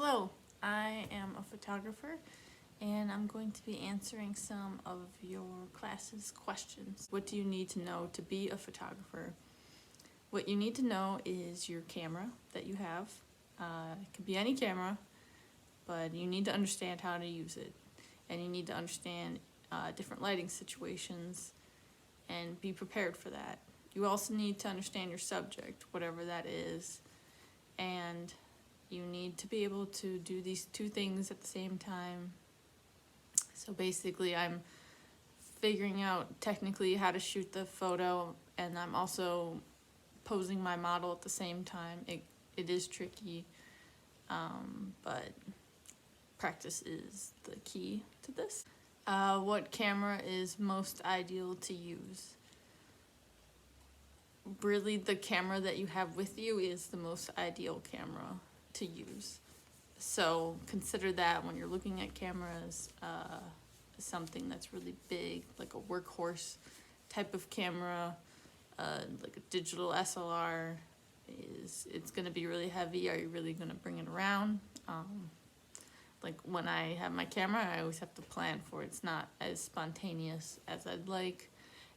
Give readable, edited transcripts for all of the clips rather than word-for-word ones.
Hello, I am a photographer and I'm going to be answering some of your class's questions. What do you need to know to be a photographer? What you need to know is your camera that you have. It could be any camera, but you need to understand how to use it. And you need to understand different lighting situations and be prepared for that. You also need to understand your subject, whatever that is, and you need to be able to do these two things at the same time. So basically I'm figuring out technically how to shoot the photo, and I'm also posing my model at the same time. It is tricky, but practice is the key to this. What camera is most ideal to use? Really, the camera that you have with you is the most ideal camera to use. So consider that when you're looking at cameras, something that's really big, like a workhorse type of camera, like a digital SLR, it's going to be really heavy. Are you really going to bring it around? Like when I have my camera, I always have to plan for it. It's not as spontaneous as I'd like.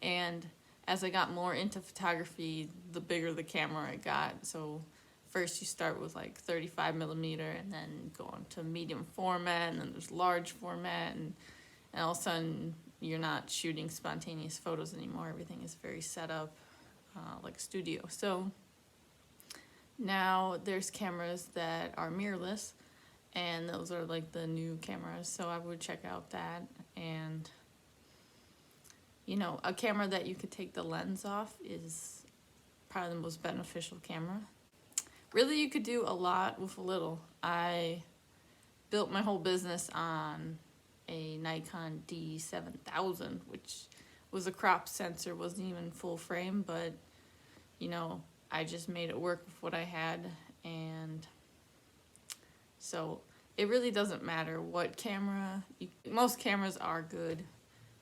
And as I got more into photography, the bigger the camera I got. So first you start with like 35 millimeter and then go on to medium format, and then there's large format, and all of a sudden you're not shooting spontaneous photos anymore. Everything is very set up like a studio. So now there's cameras that are mirrorless, and those are like the new cameras, so I would check out that. And you know, a camera that you could take the lens off is probably the most beneficial camera. Really, you could do a lot with a little. I built my whole business on a Nikon D7000, which was a crop sensor, wasn't even full frame, but you know, I just made it work with what I had. And so it really doesn't matter what camera. Most cameras are good.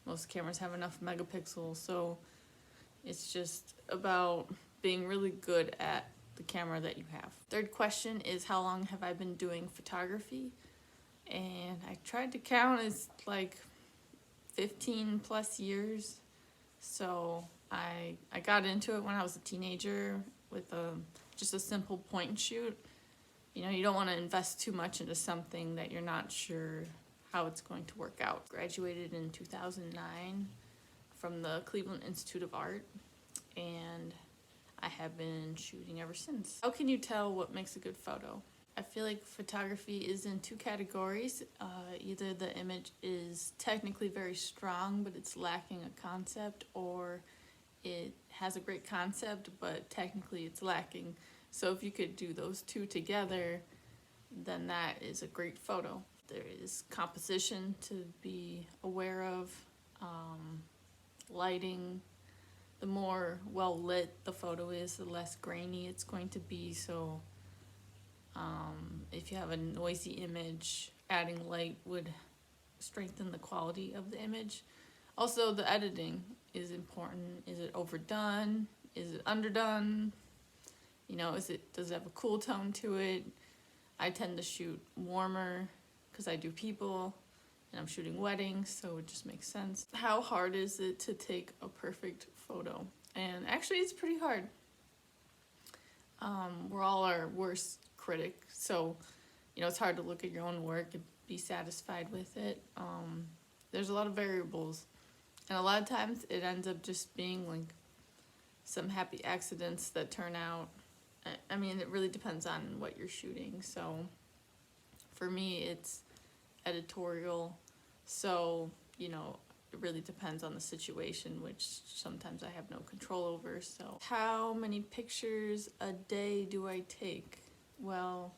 Most cameras have enough megapixels, so it's just about being really good at the camera that you have. Third question is, how long have I been doing photography? And I tried to count, it's like 15 plus years. So I got into it when I was a teenager with just a simple point and shoot. You know, you don't want to invest too much into something that you're not sure how it's going to work out. Graduated in 2009 from the Cleveland Institute of Art, and I have been shooting ever since. How can you tell what makes a good photo? I feel like photography is in two categories. Either the image is technically very strong, but it's lacking a concept, or it has a great concept, but technically it's lacking. So if you could do those two together, then that is a great photo. There is composition to be aware of, lighting. The more well lit the photo is, the less grainy it's going to be. So if you have a noisy image, adding light would strengthen the quality of the image. Also, the editing is important. Is it overdone? Is it underdone? You know, does it have a cool tone to it? I tend to shoot warmer because I do people and I'm shooting weddings, so it just makes sense. How hard is it to take a perfect photo? And actually it's pretty hard. We're all our worst critic, so you know, it's hard to look at your own work and be satisfied with it. There's a lot of variables, and a lot of times it ends up just being like some happy accidents that turn out. I mean, it really depends on what you're shooting. So for me, it's editorial, so you know, it really depends on the situation, which sometimes I have no control over. So how many pictures a day do I take? Well,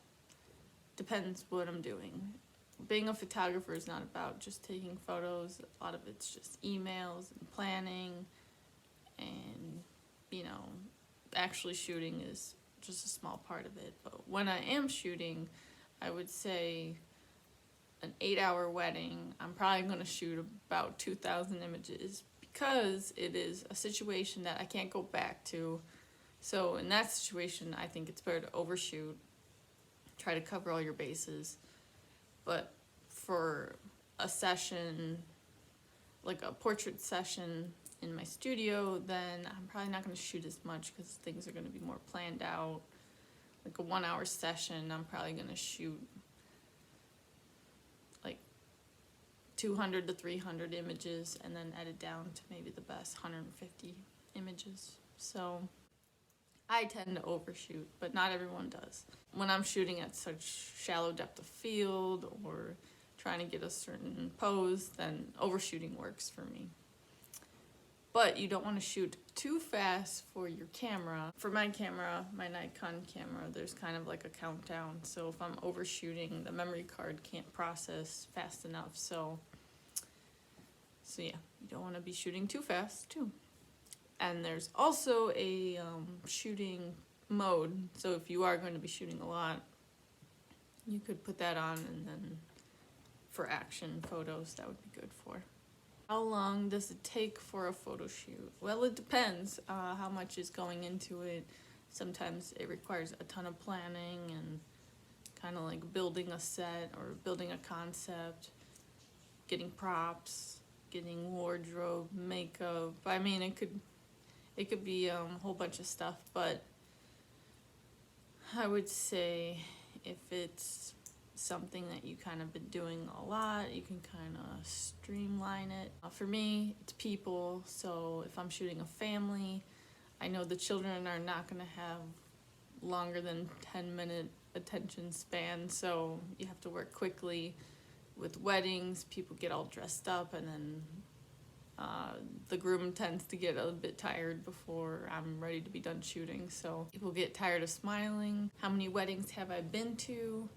depends what I'm doing. Being a photographer is not about just taking photos. A lot of it's just emails and planning, and you know, actually shooting is just a small part of it. But when I am shooting, I would say an 8-hour wedding, I'm probably going to shoot about 2,000 images, because it is a situation that I can't go back to. So in that situation, I think it's better to overshoot try to cover all your bases. But for a session, like a portrait session in my studio, then I'm probably not going to shoot as much because things are going to be more planned out. Like a 1 hour session, I'm probably going to shoot like 200 to 300 images and then edit down to maybe the best 150 images. So I tend to overshoot, but not everyone does. When I'm shooting at such shallow depth of field or trying to get a certain pose, then overshooting works for me. But you don't want to shoot too fast for your camera. For my camera, my Nikon camera, there's kind of like a countdown. So if I'm overshooting, the memory card can't process fast enough. So yeah, you don't want to be shooting too fast too. And there's also a shooting mode. So if you are going to be shooting a lot, you could put that on, and then for action photos, that would be good for. How long does it take for a photo shoot? Well, it depends how much is going into it. Sometimes it requires a ton of planning and kind of like building a set or building a concept, getting props, getting wardrobe, makeup. I mean, it could be a whole bunch of stuff, but I would say if it's something that you kind of been doing a lot, you can kind of streamline it. For me, it's people, so if I'm shooting a family, I know the children are not going to have longer than 10-minute attention span, so you have to work quickly. With weddings, people get all dressed up, and then the groom tends to get a bit tired before I'm ready to be done shooting, so people get tired of smiling. How many weddings have I been to?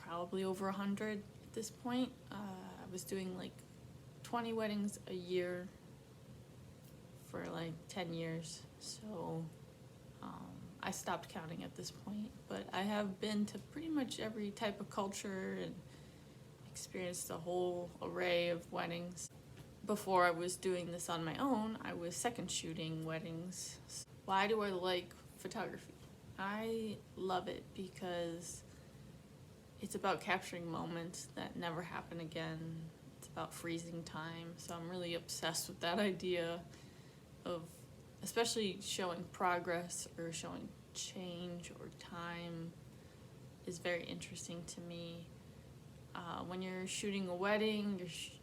Probably over 100 at this point. I was doing like 20 weddings a year for like 10 years, so I stopped counting at this point, but I have been to pretty much every type of culture and experienced a whole array of weddings. Before I was doing this on my own, I was second shooting weddings. Why do I like photography? I love it because it's about capturing moments that never happen again. It's about freezing time, so I'm really obsessed with that idea of especially showing progress or showing change or time is very interesting to me. When you're shooting a wedding,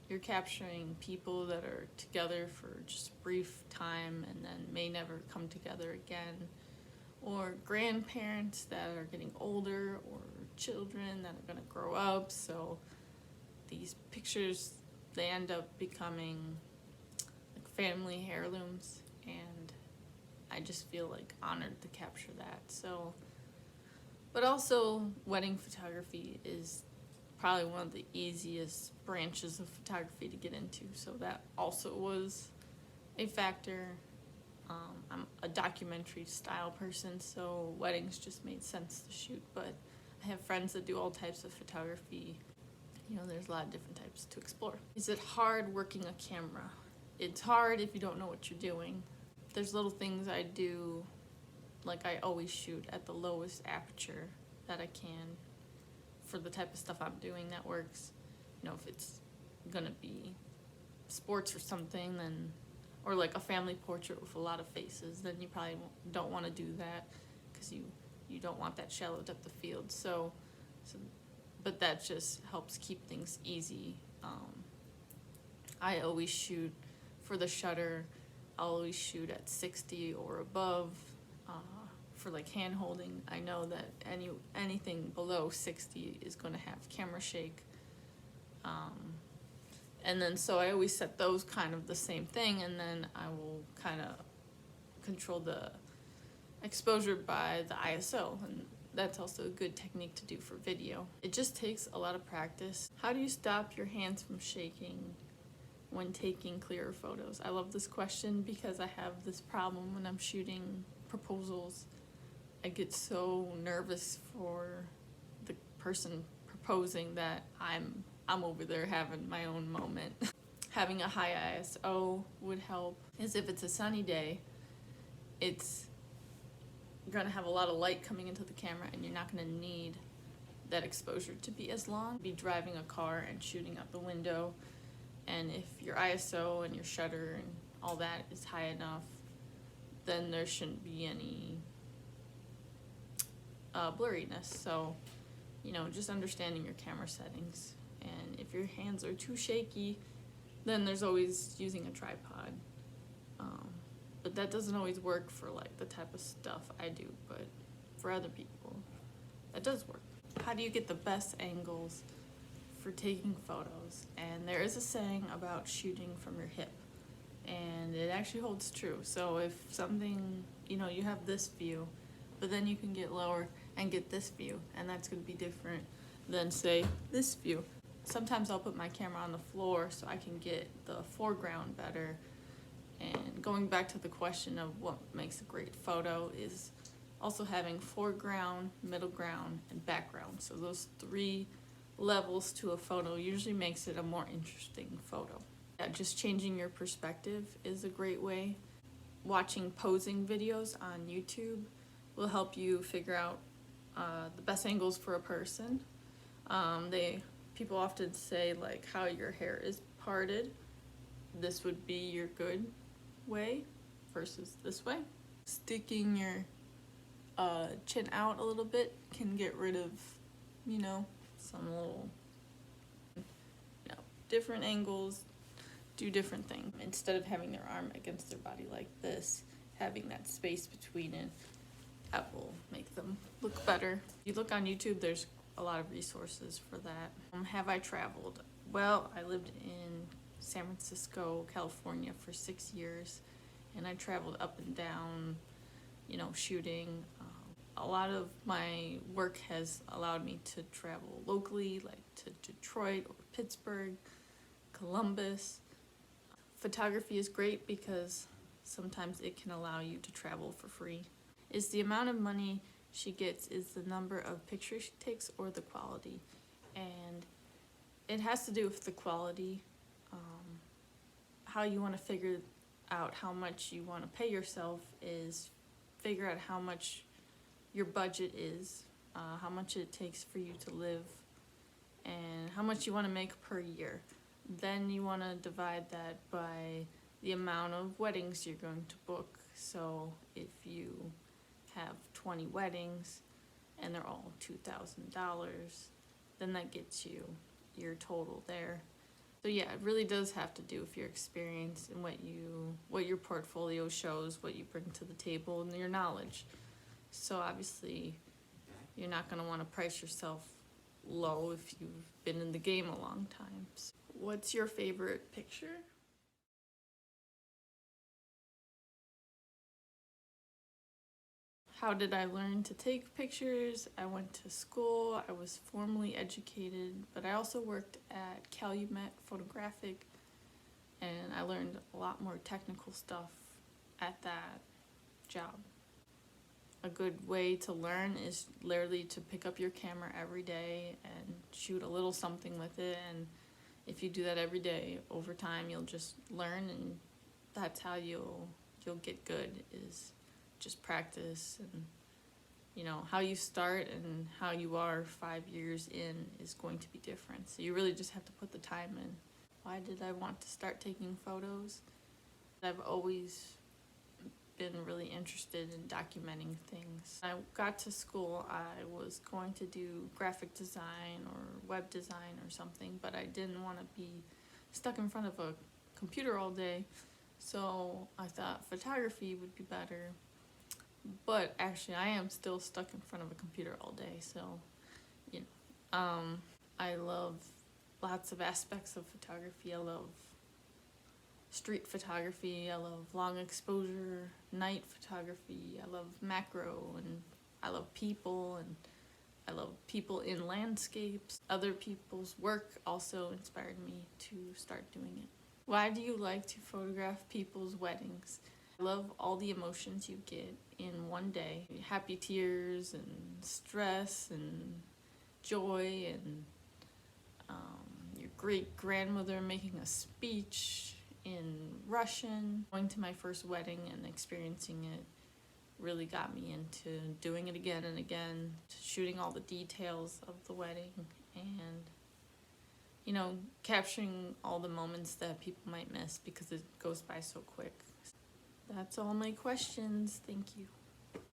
you're capturing people that are together for just a brief time and then may never come together again, or grandparents that are getting older, or children that are going to grow up. So these pictures, they end up becoming like family heirlooms, and I just feel like honored to capture that. So, but also wedding photography is probably one of the easiest branches of photography to get into, so that also was a factor. I'm a documentary style person, so weddings just made sense to shoot, but I have friends that do all types of photography. You know, there's a lot of different types to explore. Is it hard working a camera? It's hard if you don't know what you're doing. There's little things I do, like I always shoot at the lowest aperture that I can for the type of stuff I'm doing that works. You know, if it's gonna be sports or something, then, or like a family portrait with a lot of faces, then you probably don't want to do that because you don't want that shallow depth of field. So, but that just helps keep things easy. I always shoot for the shutter. I'll always shoot at 60 or above. For like hand holding, I know that anything below 60 is going to have camera shake. And then so I always set those kind of the same thing, and then I will kind of control the exposure by the ISO, and that's also a good technique to do for video. It just takes a lot of practice. How do you stop your hands from shaking when taking clearer photos? I love this question because I have this problem when I'm shooting proposals. I get so nervous for the person proposing that I'm over there having my own moment. Having a high ISO would help. As if it's a sunny day, it's you're gonna have a lot of light coming into the camera, and you're not gonna need that exposure to be as long. Be driving a car and shooting out the window, and if your ISO and your shutter and all that is high enough, then there shouldn't be any blurriness. So, you know, just understanding your camera settings. And if your hands are too shaky, then there's always using a tripod. But that doesn't always work for like the type of stuff I do, but for other people, that does work. How do you get the best angles for taking photos? And there is a saying about shooting from your hip, and it actually holds true. So if something, you know, you have this view, but then you can get lower and get this view, and that's going to be different than, say, this view. Sometimes I'll put my camera on the floor so I can get the foreground better. And going back to the question of what makes a great photo is also having foreground, middle ground, and background. So those 3 levels to a photo usually makes it a more interesting photo. Yeah, just changing your perspective is a great way. Watching posing videos on YouTube will help you figure out the best angles for a person. People often say like how your hair is parted. This would be your good way versus this way. Sticking your chin out a little bit can get rid of, you know, some little, you know, different angles do different things. Instead of having their arm against their body like this, having that space between it, that will make them look better. If you look on YouTube, there's a lot of resources for that. Have I traveled? Well, I lived in San Francisco, California for 6 years, and I traveled up and down, you know, shooting. A lot of my work has allowed me to travel locally, like to Detroit or Pittsburgh, Columbus. Photography is great because sometimes it can allow you to travel for free. Is the amount of money she gets is the number of pictures she takes or the quality? And it has to do with the quality. How you want to figure out how much you want to pay yourself is figure out how much your budget is, how much it takes for you to live, and how much you want to make per year. Then you want to divide that by the amount of weddings you're going to book. So if you have 20 weddings and they're all $2,000, then that gets you your total there. So yeah, it really does have to do with your experience and what your portfolio shows, what you bring to the table, and your knowledge. So obviously, you're not going to want to price yourself low if you've been in the game a long time. So what's your favorite picture? How did I learn to take pictures? I went to school, I was formally educated, but I also worked at Calumet Photographic, and I learned a lot more technical stuff at that job. A good way to learn is literally to pick up your camera every day and shoot a little something with it, and if you do that every day, over time you'll just learn, and that's how you'll get good, is just practice. And you know, how you start and how you are 5 years in is going to be different, so you really just have to put the time in. Why did I want to start taking photos? I've always been really interested in documenting things. When I got to school, I was going to do graphic design or web design or something, but I didn't want to be stuck in front of a computer all day, so I thought photography would be better. But actually, I am still stuck in front of a computer all day, so, you know. I love lots of aspects of photography. I love street photography, I love long exposure, night photography, I love macro, and I love people, and I love people in landscapes. Other people's work also inspired me to start doing it. Why do you like to photograph people's weddings? I love all the emotions you get in one day. Happy tears and stress and joy, and your great-grandmother making a speech in Russian. Going to my first wedding and experiencing it really got me into doing it again and again, shooting all the details of the wedding, and you know, capturing all the moments that people might miss because it goes by so quick. That's all my questions. Thank you.